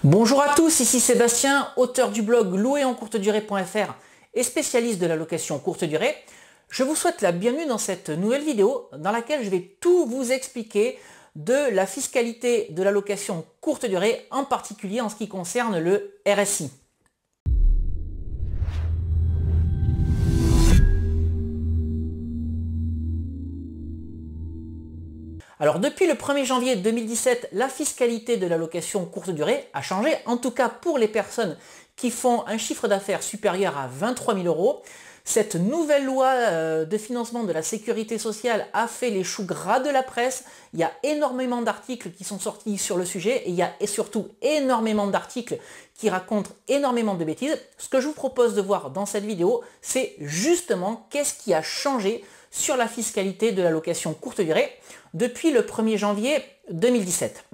Bonjour à tous, ici Sébastien, auteur du blog louerencourtedurée.fr et spécialiste de la location courte durée. Je vous souhaite la bienvenue dans cette nouvelle vidéo dans laquelle je vais tout vous expliquer de la fiscalité de la location courte durée, en particulier en ce qui concerne le RSI. Alors depuis le 1er janvier 2017, la fiscalité de la location courte durée a changé, en tout cas pour les personnes qui font un chiffre d'affaires supérieur à 23 000 euros. Cette nouvelle loi de financement de la sécurité sociale a fait les choux gras de la presse. Il y a énormément d'articles qui sont sortis sur le sujet et il y a surtout énormément d'articles qui racontent énormément de bêtises. Ce que je vous propose de voir dans cette vidéo, c'est justement qu'est-ce qui a changé sur la fiscalité de la location courte durée depuis le 1er janvier 2017.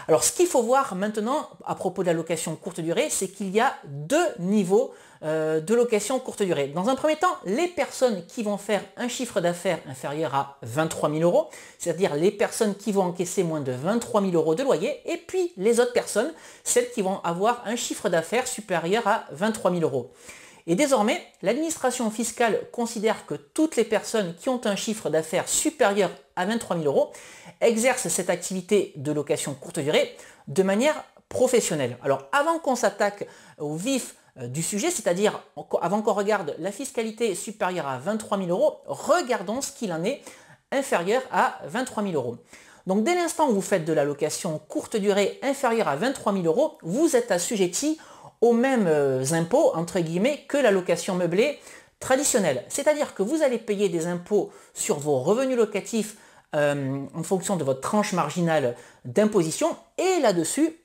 Alors ce qu'il faut voir maintenant à propos de la location courte durée, c'est qu'il y a deux niveaux de location courte durée. Dans un premier temps, les personnes qui vont faire un chiffre d'affaires inférieur à 23 000 euros, c'est-à-dire les personnes qui vont encaisser moins de 23 000 euros de loyer, et puis les autres personnes, celles qui vont avoir un chiffre d'affaires supérieur à 23 000 euros. Et désormais, l'administration fiscale considère que toutes les personnes qui ont un chiffre d'affaires supérieur à 23 000 euros exercent cette activité de location courte durée de manière professionnelle. Alors avant qu'on s'attaque au vif du sujet, c'est-à-dire avant qu'on regarde la fiscalité supérieure à 23 000 euros, regardons ce qu'il en est inférieur à 23 000 euros. Donc dès l'instant où vous faites de la location courte durée inférieure à 23 000 euros, vous êtes assujetti aux mêmes impôts, entre guillemets, que la location meublée traditionnelle. C'est-à-dire que vous allez payer des impôts sur vos revenus locatifs en fonction de votre tranche marginale d'imposition, et là-dessus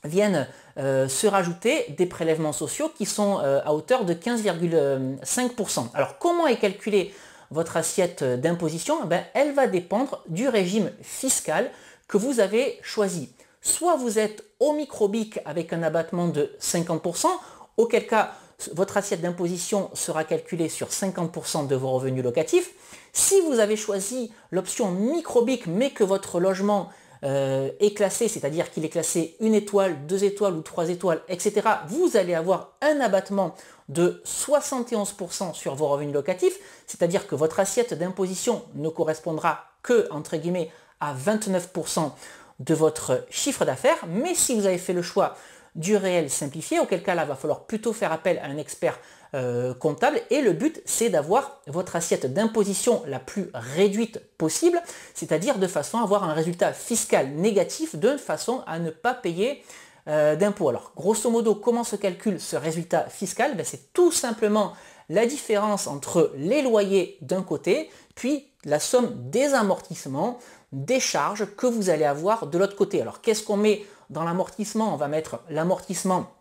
viennent se rajouter des prélèvements sociaux qui sont à hauteur de 15,5%. Alors comment est calculée votre assiette d'imposition? Elle va dépendre du régime fiscal que vous avez choisi. Soit vous êtes au micro-BIC avec un abattement de 50%, auquel cas votre assiette d'imposition sera calculée sur 50% de vos revenus locatifs. Si vous avez choisi l'option micro-BIC mais que votre logement est classé, c'est-à-dire qu'il est classé 1 étoile, 2 étoiles ou 3 étoiles, etc., vous allez avoir un abattement de 71% sur vos revenus locatifs, c'est-à-dire que votre assiette d'imposition ne correspondra que, entre guillemets, à 29% de votre chiffre d'affaires. Mais si vous avez fait le choix du réel simplifié, auquel cas là, il va falloir plutôt faire appel à un expert comptable, et le but c'est d'avoir votre assiette d'imposition la plus réduite possible, c'est-à-dire de façon à avoir un résultat fiscal négatif, de façon à ne pas payer d'impôts. Alors grosso modo, comment se calcule ce résultat fiscal? C'est tout simplement la différence entre les loyers d'un côté, puis la somme des amortissements, des charges que vous allez avoir de l'autre côté. Alors qu'est-ce qu'on met dans l'amortissement? On va mettre l'amortissement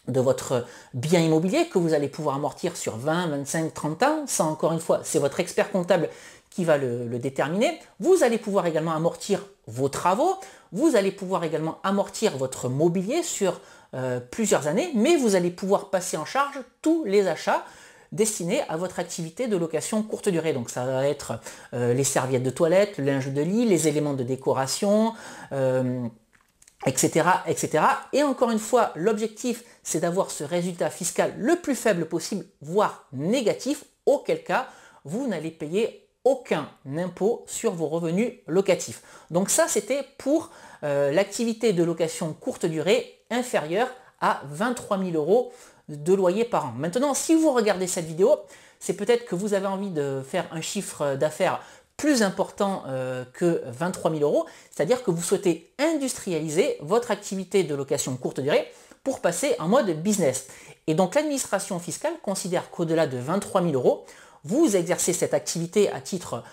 de votre bien immobilier que vous allez pouvoir amortir sur 20, 25, 30 ans. Ça, encore une fois, c'est votre expert comptable qui va le déterminer. Vous allez pouvoir également amortir vos travaux. Vous allez pouvoir également amortir votre mobilier sur plusieurs années, mais vous allez pouvoir passer en charge tous les achats destinés à votre activité de location courte durée. Donc ça va être les serviettes de toilette, le linge de lit, les éléments de décoration, etc., etc. Et encore une fois, l'objectif, c'est d'avoir ce résultat fiscal le plus faible possible, voire négatif, auquel cas, vous n'allez payer aucun impôt sur vos revenus locatifs. Donc ça, c'était pour l'activité de location courte durée inférieure à 23 000 euros de loyer par an. Maintenant, si vous regardez cette vidéo, c'est peut-être que vous avez envie de faire un chiffre d'affaires plus important que 23 000 euros, c'est-à-dire que vous souhaitez industrialiser votre activité de location courte durée pour passer en mode business. Et donc l'administration fiscale considère qu'au-delà de 23 000 euros, vous exercez cette activité à titre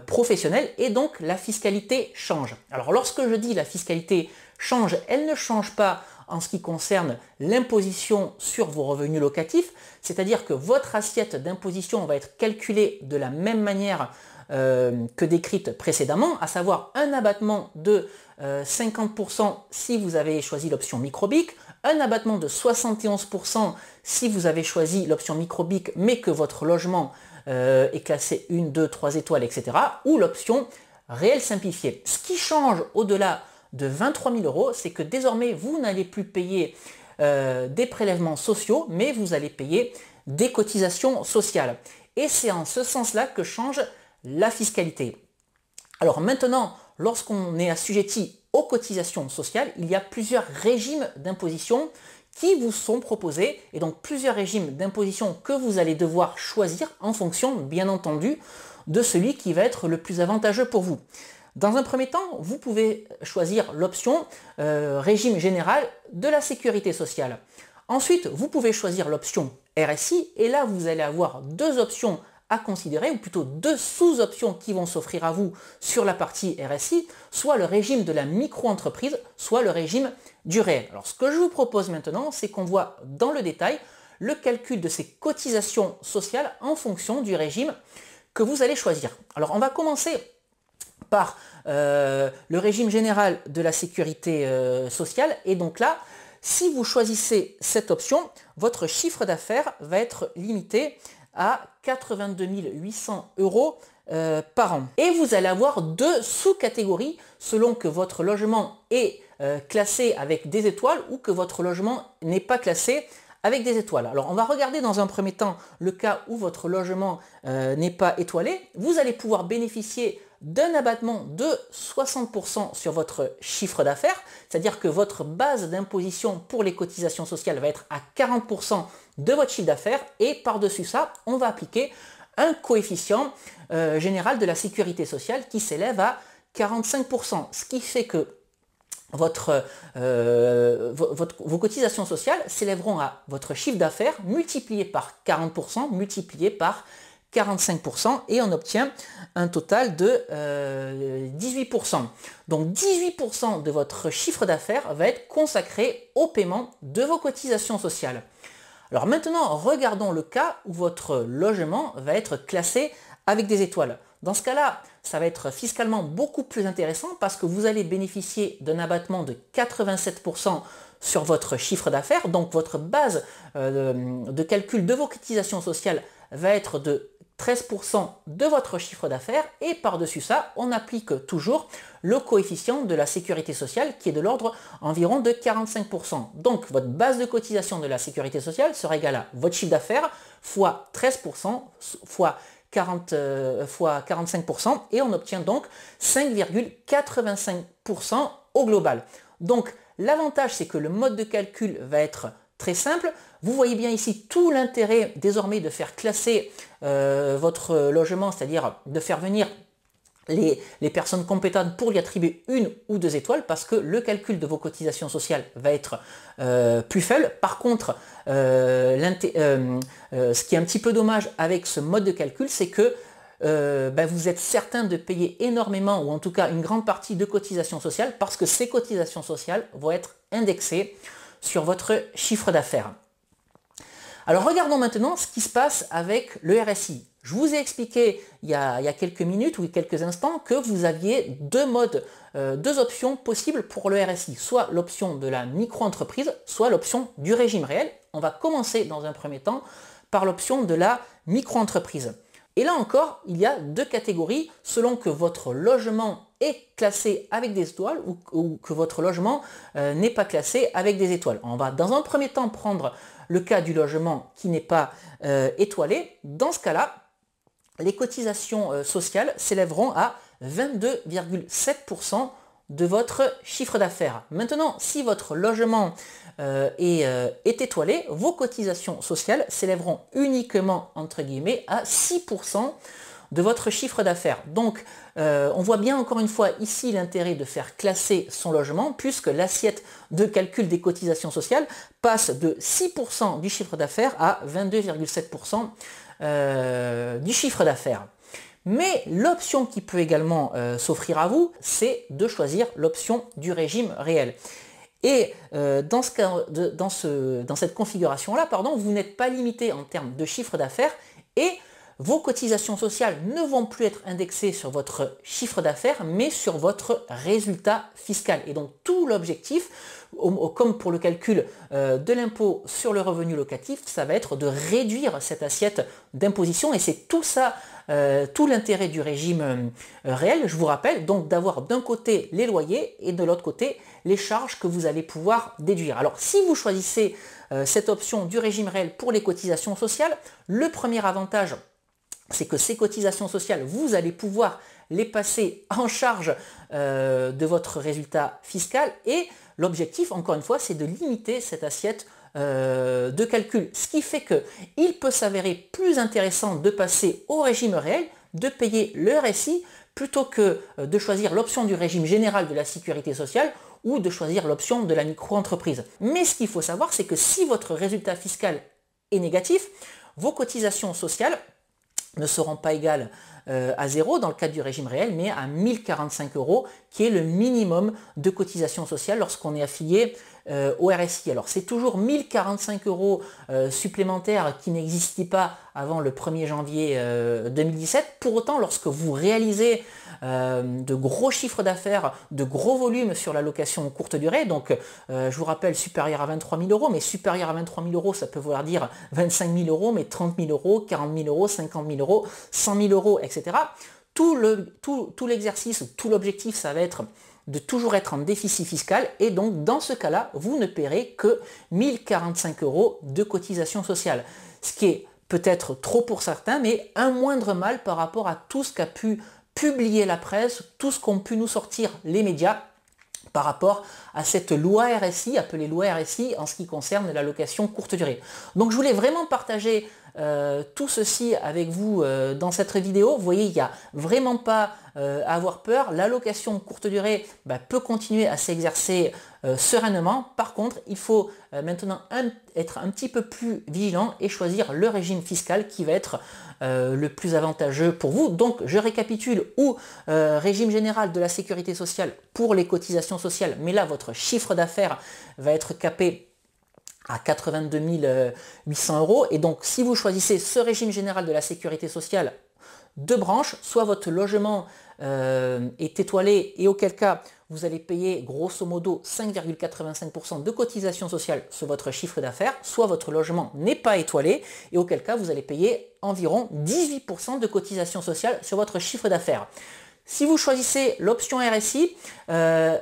professionnel, et donc la fiscalité change. Alors lorsque je dis la fiscalité change, elle ne change pas en ce qui concerne l'imposition sur vos revenus locatifs, c'est-à-dire que votre assiette d'imposition va être calculée de la même manière que décrite précédemment, à savoir un abattement de 50% si vous avez choisi l'option micro-BIC, un abattement de 71% si vous avez choisi l'option micro-BIC mais que votre logement est classé 1, 2, 3 étoiles, etc. ou l'option réel simplifié. Ce qui change au-delà de 23 000 euros, c'est que désormais, vous n'allez plus payer des prélèvements sociaux, mais vous allez payer des cotisations sociales. Et c'est en ce sens-là que change la fiscalité. Alors maintenant, lorsqu'on est assujetti aux cotisations sociales, il y a plusieurs régimes d'imposition qui vous sont proposés, et donc plusieurs régimes d'imposition que vous allez devoir choisir en fonction, bien entendu, de celui qui va être le plus avantageux pour vous. Dans un premier temps, vous pouvez choisir l'option régime général de la sécurité sociale. Ensuite, vous pouvez choisir l'option RSI, et là vous allez avoir deux options à considérer, ou plutôt deux sous-options qui vont s'offrir à vous sur la partie RSI, soit le régime de la micro-entreprise, soit le régime du réel. Alors ce que je vous propose maintenant, c'est qu'on voit dans le détail le calcul de ces cotisations sociales en fonction du régime que vous allez choisir. Alors on va commencer par le régime général de la sécurité sociale, et donc là, si vous choisissez cette option, votre chiffre d'affaires va être limité à 82 800 euros par an. Et vous allez avoir deux sous-catégories selon que votre logement est classé avec des étoiles ou que votre logement n'est pas classé avec des étoiles. Alors on va regarder dans un premier temps le cas où votre logement n'est pas étoilé. Vous allez pouvoir bénéficier d'un abattement de 60% sur votre chiffre d'affaires, c'est-à-dire que votre base d'imposition pour les cotisations sociales va être à 40% de votre chiffre d'affaires, et par-dessus ça, on va appliquer un coefficient général de la sécurité sociale qui s'élève à 45%, ce qui fait que vos cotisations sociales s'élèveront à votre chiffre d'affaires multiplié par 40%, multiplié par 45%, et on obtient un total de 18%. Donc 18% de votre chiffre d'affaires va être consacré au paiement de vos cotisations sociales. Alors maintenant, regardons le cas où votre logement va être classé avec des étoiles. Dans ce cas-là, ça va être fiscalement beaucoup plus intéressant parce que vous allez bénéficier d'un abattement de 87% sur votre chiffre d'affaires. Donc votre base de calcul de vos cotisations sociales va être de 13% de votre chiffre d'affaires, et par-dessus ça, on applique toujours le coefficient de la sécurité sociale qui est de l'ordre environ de 45%. Donc votre base de cotisation de la sécurité sociale sera égale à votre chiffre d'affaires fois 13% fois 45%, et on obtient donc 5,85% au global. Donc l'avantage, c'est que le mode de calcul va être très simple. Vous voyez bien ici tout l'intérêt désormais de faire classer votre logement, c'est-à-dire de faire venir les personnes compétentes pour lui attribuer une ou deux étoiles, parce que le calcul de vos cotisations sociales va être plus faible. Par contre, ce qui est un petit peu dommage avec ce mode de calcul, c'est que vous êtes certain de payer énormément, ou en tout cas une grande partie de cotisations sociales, parce que ces cotisations sociales vont être indexées sur votre chiffre d'affaires. Alors regardons maintenant ce qui se passe avec le RSI. Je vous ai expliqué il y a quelques minutes ou quelques instants que vous aviez deux options possibles pour le RSI, soit l'option de la micro-entreprise, soit l'option du régime réel. On va commencer dans un premier temps par l'option de la micro-entreprise. Et là encore, il y a deux catégories selon que votre logement est classé avec des étoiles ou que votre logement n'est pas classé avec des étoiles. On va dans un premier temps prendre le cas du logement qui n'est pas étoilé. Dans ce cas-là, les cotisations sociales s'élèveront à 22,7% de votre chiffre d'affaires. Maintenant, si votre logement est étoilé, vos cotisations sociales s'élèveront uniquement, entre guillemets, à 6% de votre chiffre d'affaires. Donc, on voit bien encore une fois ici l'intérêt de faire classer son logement, puisque l'assiette de calcul des cotisations sociales passe de 6% du chiffre d'affaires à 22,7% du chiffre d'affaires. Mais l'option qui peut également s'offrir à vous, c'est de choisir l'option du régime réel. Et dans cette configuration-là, vous n'êtes pas limité en termes de chiffre d'affaires, et vos cotisations sociales ne vont plus être indexées sur votre chiffre d'affaires, mais sur votre résultat fiscal. Et donc tout l'objectif, comme pour le calcul de l'impôt sur le revenu locatif, ça va être de réduire cette assiette d'imposition. Et c'est tout ça, tout l'intérêt du régime réel, je vous rappelle, donc d'avoir d'un côté les loyers et de l'autre côté les charges que vous allez pouvoir déduire. Alors si vous choisissez cette option du régime réel pour les cotisations sociales, le premier avantage, c'est que ces cotisations sociales, vous allez pouvoir les passer en charge de votre résultat fiscal et l'objectif, encore une fois, c'est de limiter cette assiette de calcul. Ce qui fait qu'il peut s'avérer plus intéressant de passer au régime réel, de payer le RSI, plutôt que de choisir l'option du régime général de la sécurité sociale ou de choisir l'option de la micro-entreprise. Mais ce qu'il faut savoir, c'est que si votre résultat fiscal est négatif, vos cotisations sociales ne seront pas égales à 0 dans le cadre du régime réel, mais à 1045 €, qui est le minimum de cotisation sociale lorsqu'on est affilié au RSI. Alors c'est toujours 1045 € supplémentaires qui n'existaient pas avant le 1er janvier 2017. Pour autant, lorsque vous réalisez de gros chiffres d'affaires, de gros volumes sur la location courte durée, donc je vous rappelle supérieur à 23 000 €, mais supérieur à 23 000 €, ça peut vouloir dire 25 000 €, mais 30 000 €, 40 000 €, 50 000 €, 100 000 €, etc. Tout l'exercice, tout l'objectif, ça va être de toujours être en déficit fiscal, et donc dans ce cas-là, vous ne paierez que 1045 € de cotisation sociale. Ce qui est peut-être trop pour certains, mais un moindre mal par rapport à tout ce qu'a pu publier la presse, tout ce qu'ont pu nous sortir les médias par rapport à cette loi RSI, appelée loi RSI en ce qui concerne la location courte durée. Donc je voulais vraiment partager tout ceci avec vous dans cette vidéo. Vous voyez, il n'y a vraiment pas à avoir peur. La location courte durée peut continuer à s'exercer sereinement. Par contre, il faut maintenant être un petit peu plus vigilant et choisir le régime fiscal qui va être le plus avantageux pour vous. Donc je récapitule, ou régime général de la sécurité sociale pour les cotisations sociales, mais là votre chiffre d'affaires va être capé à 82 800 €. Et donc si vous choisissez ce régime général de la sécurité sociale, deux branches, soit votre logement est étoilé, et auquel cas vous allez payer grosso modo 5,85% de cotisation sociale sur votre chiffre d'affaires, soit votre logement n'est pas étoilé, et auquel cas vous allez payer environ 18% de cotisation sociale sur votre chiffre d'affaires. Si vous choisissez l'option RSI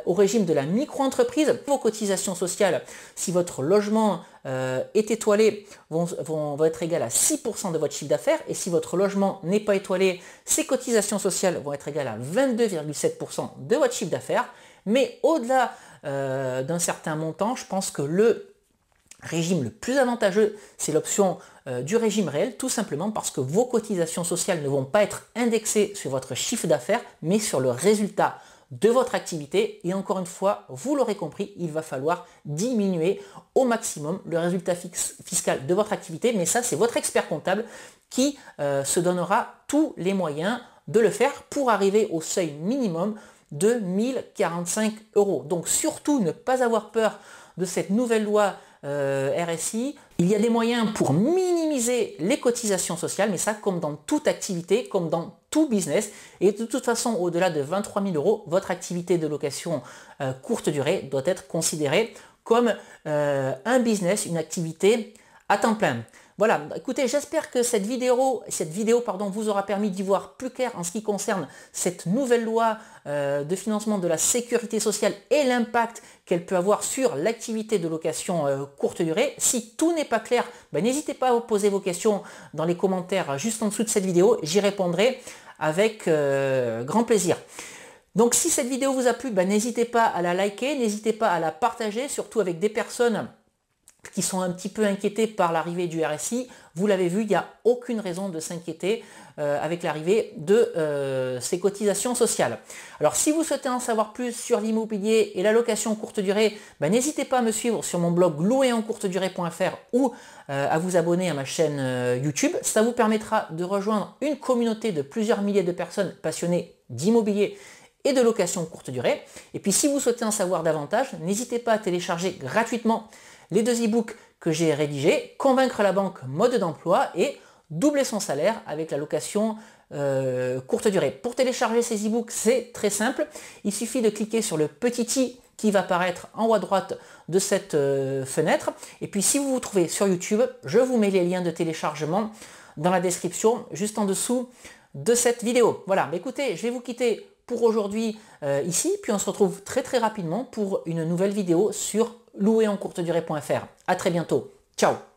au régime de la micro-entreprise, vos cotisations sociales, si votre logement est étoilé, vont être égales à 6% de votre chiffre d'affaires, et si votre logement n'est pas étoilé, ces cotisations sociales vont être égales à 22,7% de votre chiffre d'affaires. Mais au-delà d'un certain montant, je pense que le régime le plus avantageux, c'est l'option du régime réel, tout simplement parce que vos cotisations sociales ne vont pas être indexées sur votre chiffre d'affaires, mais sur le résultat de votre activité. Et encore une fois, vous l'aurez compris, il va falloir diminuer au maximum le résultat fiscal de votre activité, mais ça, c'est votre expert comptable qui se donnera tous les moyens de le faire pour arriver au seuil minimum de 1045 €. Donc surtout, ne pas avoir peur de cette nouvelle loi RSI. Il y a des moyens pour minimiser les cotisations sociales, mais ça, comme dans toute activité, comme dans tout business, et de toute façon, au-delà de 23 000 €, votre activité de location courte durée doit être considérée comme un business, une activité à temps plein. Voilà, écoutez, j'espère que cette vidéo vous aura permis d'y voir plus clair en ce qui concerne cette nouvelle loi de financement de la sécurité sociale et l'impact qu'elle peut avoir sur l'activité de location courte durée. Si tout n'est pas clair, n'hésitez pas à vous poser vos questions dans les commentaires juste en dessous de cette vidéo, j'y répondrai avec grand plaisir. Donc si cette vidéo vous a plu, n'hésitez pas à la liker, n'hésitez pas à la partager, surtout avec des personnes qui sont un petit peu inquiétés par l'arrivée du RSI. Vous l'avez vu, il n'y a aucune raison de s'inquiéter avec l'arrivée de ces cotisations sociales. Alors si vous souhaitez en savoir plus sur l'immobilier et la location courte durée, n'hésitez pas à me suivre sur mon blog louerencourtedurée.fr ou à vous abonner à ma chaîne YouTube. Ça vous permettra de rejoindre une communauté de plusieurs milliers de personnes passionnées d'immobilier et de location courte durée. Et puis si vous souhaitez en savoir davantage, n'hésitez pas à télécharger gratuitement les deux e-books que j'ai rédigés, Convaincre la banque, mode d'emploi, et doubler son salaire avec la location courte durée. Pour télécharger ces e-books, c'est très simple. Il suffit de cliquer sur le petit i qui va apparaître en haut à droite de cette fenêtre. Et puis si vous vous trouvez sur YouTube, je vous mets les liens de téléchargement dans la description, juste en dessous de cette vidéo. Voilà, mais écoutez, je vais vous quitter pour aujourd'hui ici, puis on se retrouve très très rapidement pour une nouvelle vidéo sur louerencourtedurée.fr. À très bientôt. Ciao.